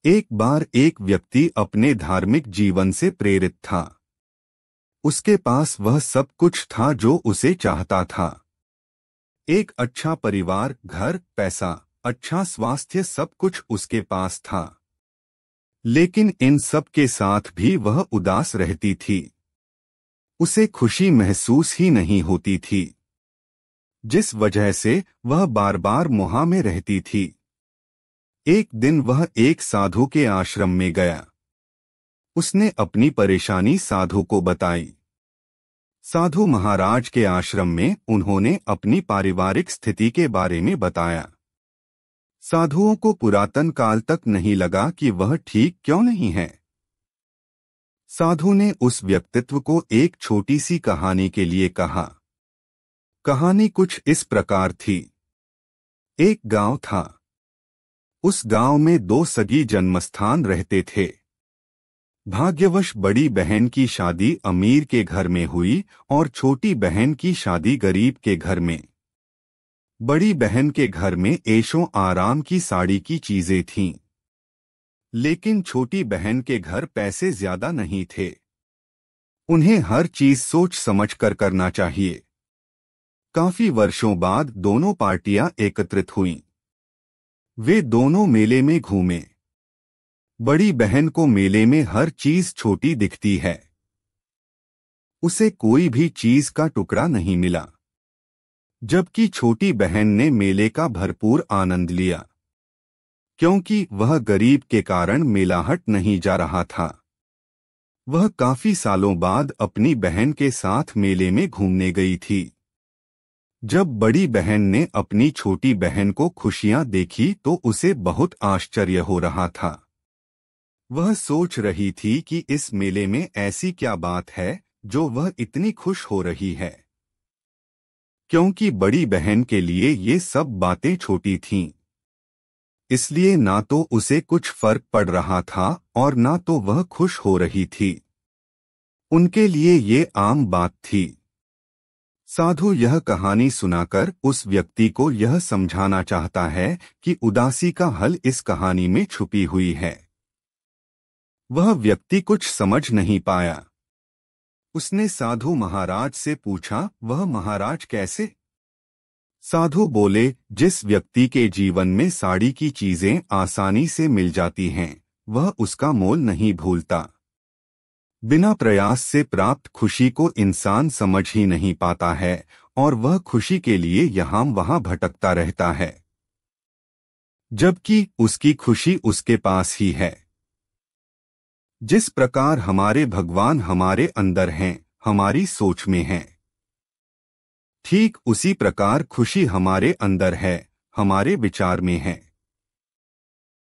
एक बार एक व्यक्ति अपने धार्मिक जीवन से प्रेरित था। उसके पास वह सब कुछ था जो उसे चाहता था। एक अच्छा परिवार, घर, पैसा, अच्छा स्वास्थ्य, सब कुछ उसके पास था। लेकिन इन सब के साथ भी वह उदास रहती थी। उसे खुशी महसूस ही नहीं होती थी, जिस वजह से वह बार बार मोह में रहती थी। एक दिन वह एक साधु के आश्रम में गया। उसने अपनी परेशानी साधु को बताई। साधु महाराज के आश्रम में उन्होंने अपनी पारिवारिक स्थिति के बारे में बताया। साधुओं को पुरातन काल तक नहीं लगा कि वह ठीक क्यों नहीं है। साधु ने उस व्यक्तित्व को एक छोटी सी कहानी के लिए कहा। कहानी कुछ इस प्रकार थी। एक गांव था। उस गांव में दो सगी जन्मस्थान रहते थे। भाग्यवश बड़ी बहन की शादी अमीर के घर में हुई और छोटी बहन की शादी गरीब के घर में। बड़ी बहन के घर में ऐशो आराम की साड़ी की चीजें थीं, लेकिन छोटी बहन के घर पैसे ज्यादा नहीं थे। उन्हें हर चीज सोच समझ कर करना चाहिए। काफी वर्षों बाद दोनों पार्टियां एकत्रित हुईं। वे दोनों मेले में घूमे। बड़ी बहन को मेले में हर चीज छोटी दिखती है। उसे कोई भी चीज का टुकड़ा नहीं मिला, जबकि छोटी बहन ने मेले का भरपूर आनंद लिया, क्योंकि वह गरीब के कारण मेलाहट नहीं जा रहा था। वह काफी सालों बाद अपनी बहन के साथ मेले में घूमने गई थी। जब बड़ी बहन ने अपनी छोटी बहन को खुशियां देखी तो उसे बहुत आश्चर्य हो रहा था। वह सोच रही थी कि इस मेले में ऐसी क्या बात है जो वह इतनी खुश हो रही है, क्योंकि बड़ी बहन के लिए ये सब बातें छोटी थीं। इसलिए ना तो उसे कुछ फर्क पड़ रहा था और ना तो वह खुश हो रही थी। उनके लिए ये आम बात थी। साधु यह कहानी सुनाकर उस व्यक्ति को यह समझाना चाहता है कि उदासी का हल इस कहानी में छुपी हुई है। वह व्यक्ति कुछ समझ नहीं पाया। उसने साधु महाराज से पूछा, वह महाराज कैसे? साधु बोले, जिस व्यक्ति के जीवन में साड़ी की चीजें आसानी से मिल जाती हैं, वह उसका मोल नहीं भूलता। बिना प्रयास से प्राप्त खुशी को इंसान समझ ही नहीं पाता है और वह खुशी के लिए यहाँ वहाँ भटकता रहता है, जबकि उसकी खुशी उसके पास ही है। जिस प्रकार हमारे भगवान हमारे अंदर हैं, हमारी सोच में हैं, ठीक उसी प्रकार खुशी हमारे अंदर है, हमारे विचार में है।